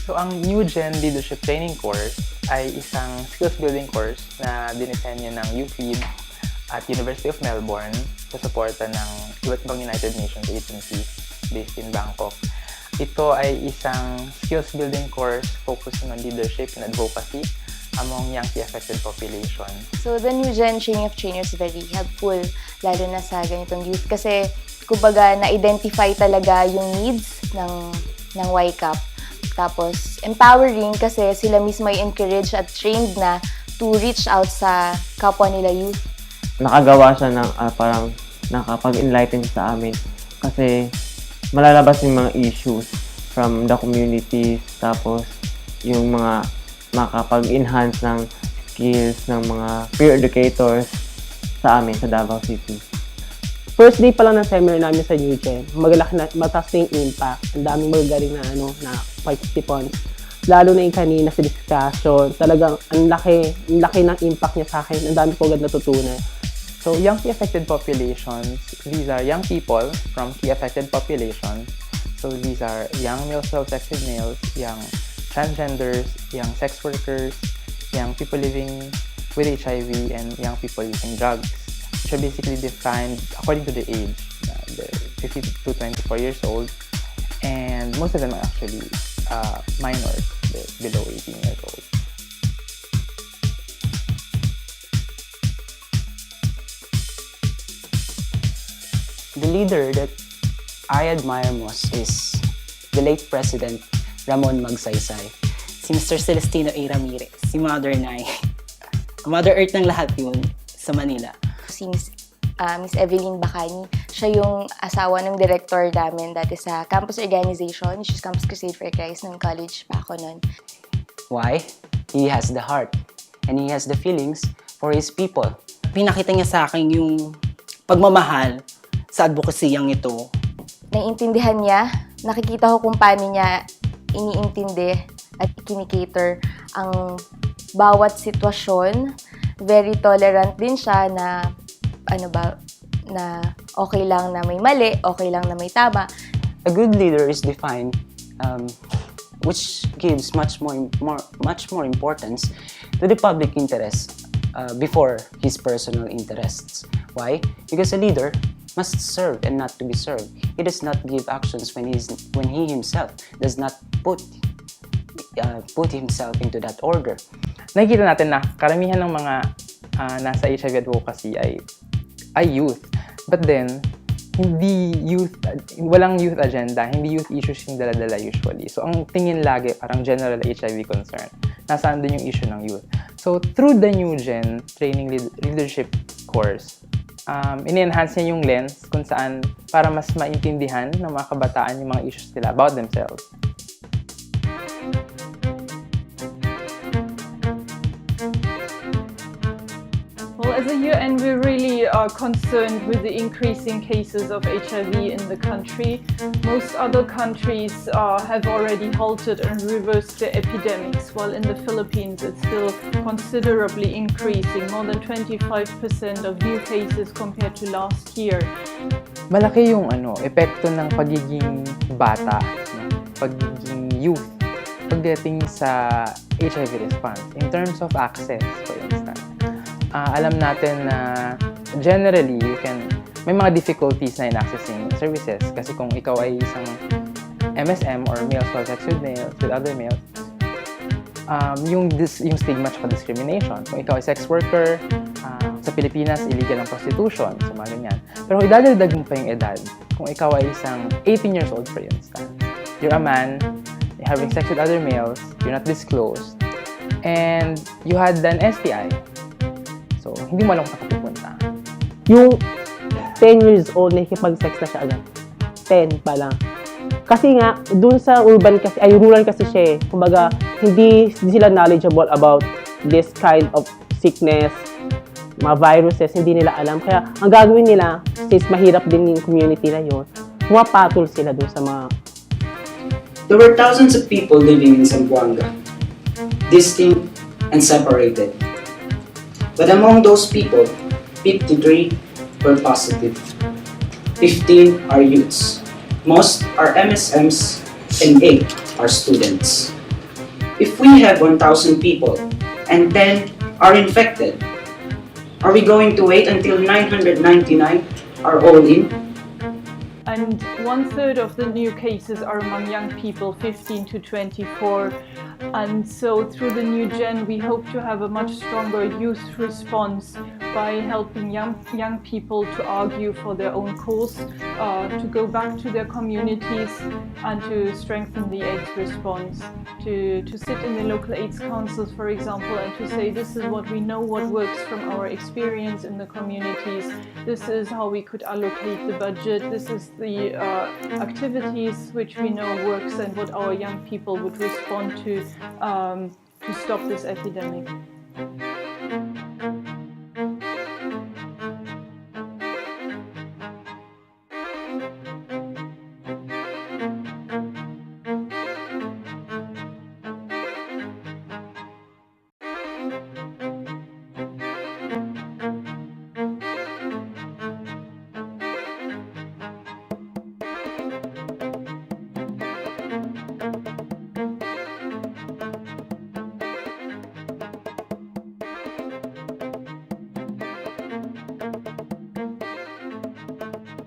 So, ang New Gen Leadership Training Course ay isang skills building course na dinisenyo ng UFEED at University of Melbourne sa suporta ng iba't ibang United Nations agencies based in Bangkok. Ito ay isang skills building course focusing on leadership and advocacy among young affected population. So, the New Gen Training of Trainers is very helpful, lalo na sa ganitong youth. Kasi, kumbaga, na-identify talaga yung needs ng YCAP. Tapos, empowering kasi sila mismo ay encouraged at trained na to reach out sa kapwa nila youth. Nakagawa siya ng parang nakapag-enlighten sa amin kasi malalabas yung mga issues from the communities, tapos yung mga makapag-enhance ng skills ng mga peer educators sa amin sa Davao City. First day pa lang ng seminar namin sa New Gen, mataas na yung impact. Ang daming magagaling na participants. Lalo na yung kanina sa discussion. Talagang ang laki ng impact niya sa akin. Ang dami ko agad natutunan. So, young key affected populations, these are young people from key affected populations. So, these are young male self-sexed males, young transgenders, young sex workers, young people living with HIV, and young people using drugs, which are basically defined according to the age, the 50 to 24 years old, and most of them are actually minors, below 18 years old. The leader that I admire most is the late President Ramon Magsaysay. Si Mr. Celestino A. Ramirez, si Mother Nay. Mother Earth ng lahat yun sa Manila. Si Miss Evelyn Bacani, siya yung asawa ng director namin dati sa campus organization, which is Campus Crusade for Christ, ng college pa ako nun. Why? He has the heart and he has the feelings for his people. Pinakita niya sa akin yung pagmamahal sa advokasiyang ito. Naiintindihan niya, nakikita ko kung paano niya iniintindi at ikinikater ang bawat sitwasyon. Very tolerant din siya na na okay lang na may mali, okay lang na may tama. A good leader is defined, which gives much more importance to the public interest before his personal interests. Why? Because a leader must serve and not to be served. He does not give actions when he himself does not put himself into that order. Nakikita natin na karamihan ng mga nasa HIV advocacy ay youth. But then, walang youth agenda, hindi youth issues yung dala-dala usually. So, ang tingin lagi, parang general HIV concern. Nasaan din yung issue ng youth. So, through the New Gen Training Leadership course, in-enhance niya yung lens kung saan para mas maintindihan ng mga kabataan yung mga issues nila about themselves. Well, as a UN, we really are concerned with the increasing cases of HIV in the country. Most other countries have already halted and reversed their epidemics, while in the Philippines it's still considerably increasing, more than 25% of new cases compared to last year. Malaki yung epekto ng pagiging bata, pagiging youth, pagdating sa HIV response. In terms of access, for instance, alam natin na generally, may mga difficulties na in accessing services. Kasi kung ikaw ay isang MSM or male self-sexed males with other males, yung stigma at discrimination. Kung ikaw ay sex worker, sa Pilipinas, illegal ang prostitution, so mga ganyan. Pero kung idadagdag mo pa yung edad, kung ikaw ay isang 18 years old, for instance, you're a man, you're having sex with other males, you're not disclosed, and you had an STI, so hindi mo alam kung pupunta. Yung 10 years old, nakikipag-sex na siya agad. 10 pa lang. Kasi nga, dun sa urban kasi, rural kasi siya eh. Kumbaga, hindi sila knowledgeable about this kind of sickness, mga viruses, hindi nila alam. Kaya, ang gagawin nila, since mahirap din yung community na yun, pumapatol sila dun sa mga... There were thousands of people living in Zamboanga, distinct and separated. But among those people, 53 were positive. 15 are youths. Most are MSMs and 8 are students. If we have 1,000 people and 10 are infected, are we going to wait until 999 are all in? And 1/3 of the new cases are among young people 15 to 24. And so through the new gen, we hope to have a much stronger youth response by helping young people to argue for their own cause, to go back to their communities and to strengthen the AIDS response, to sit in the local AIDS councils, for example, and to say this is what we know, what works from our experience in the communities, this is how we could allocate the budget, this is the activities which we know works and what our young people would respond to stop this epidemic.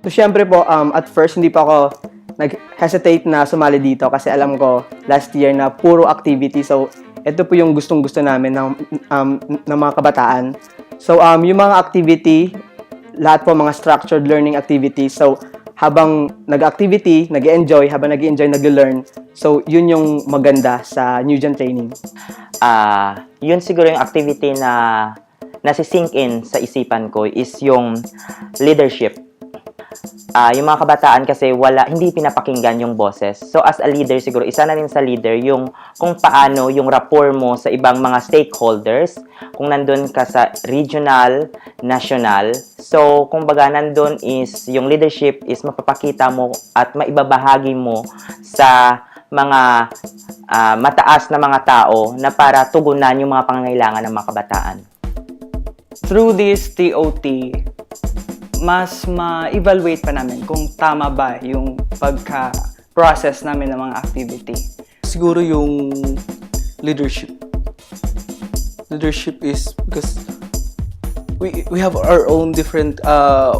So, syempre po, at first, hindi pa ako nag-hesitate na sumali dito kasi alam ko last year na puro activity. So, ito po yung gustong-gusto namin ng mga kabataan. So, yung mga activity, lahat po mga structured learning activities. So, habang nag-activity, nag-enjoy, nag-learn. So, yun yung maganda sa New Gen training. Yun siguro yung activity na nasi-sink in sa isipan ko is yung leadership. Yung mga kabataan kasi hindi pinapakinggan yung boses. So as a leader siguro, isa na rin sa leader yung kung paano yung rapport mo sa ibang mga stakeholders, kung nandun ka sa regional, national. So kung baga nandun is yung leadership is mapapakita mo at maibabahagi mo sa mga mataas na mga tao na para tugunan yung mga pangangailangan ng mga kabataan. Through this TOT, mas ma-evaluate pa namin kung tama ba yung pagka-process namin ng mga activity. Siguro yung leadership. Leadership is because we have our own different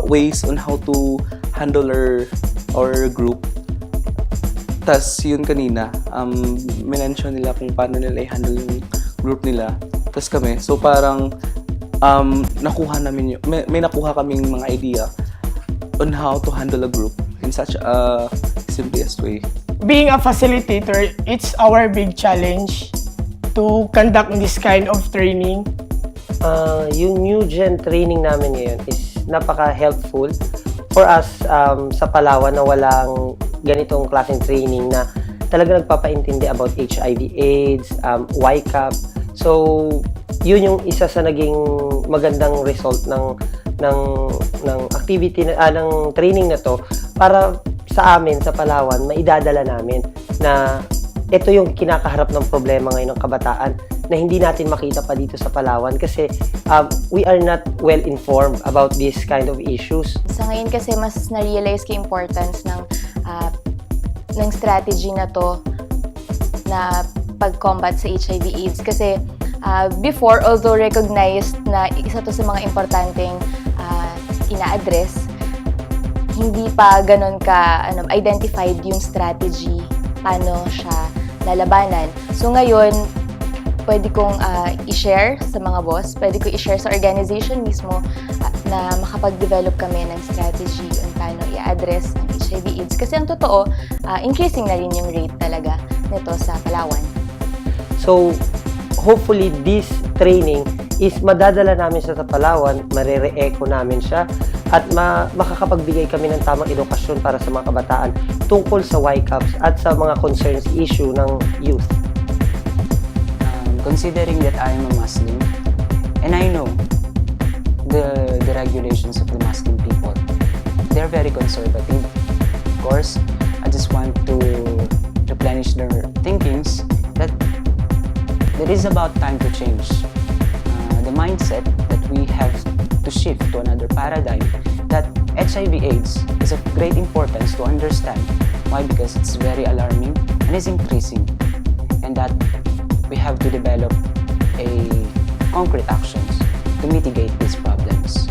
ways on how to handle our group. Tas yun kanina, minention nila kung paano nila i-handle yung group nila. Tas kami, so parang nakuha namin may nakuha kaming mga idea on how to handle a group in such a simplest way. Being a facilitator, it's our big challenge to conduct this kind of training. Yung New Gen training namin ngayon is napaka-helpful for us sa Palawan na walang ganitong klaseng training na talaga nagpapaintindi about HIV, AIDS, YCAP. So, yun yung isa sa naging magandang result ng activity ng training na to para sa amin sa Palawan maidadala namin na ito yung kinakaharap ng problema ngayon ng kabataan na hindi natin makita pa dito sa Palawan kasi we are not well informed about this kind of issues. Sa ngayon kasi mas na-realize ko yung importance ng strategy na to na pag-combat sa HIV/AIDS kasi before, although recognized na isa to sa mga importanteng ina-address, hindi pa ganun ka identified yung strategy paano siya lalabanan. So ngayon, pwede kong i-share sa mga boss, pwede ko i-share sa organization mismo na makapag-develop kami ng strategy on paano i-address ng HIV/AIDS. Kasi ang totoo, increasing na rin yung rate talaga nito sa Palawan. So, hopefully this training is madadala namin siya sa Palawan, marere-echo namin siya at makakapagbigay kami ng tamang edukasyon para sa mga kabataan tungkol sa YCAPs at sa mga concerns issue ng youth. Considering that I am a Muslim and I know the regulations of the Muslim people, they're very conservative. Of course, I just want to replenish their thinkings that it is about time to change the mindset that we have to shift to another paradigm, that HIV/AIDS is of great importance to understand. Why? Because it's very alarming and is increasing, and that we have to develop a concrete actions to mitigate these problems.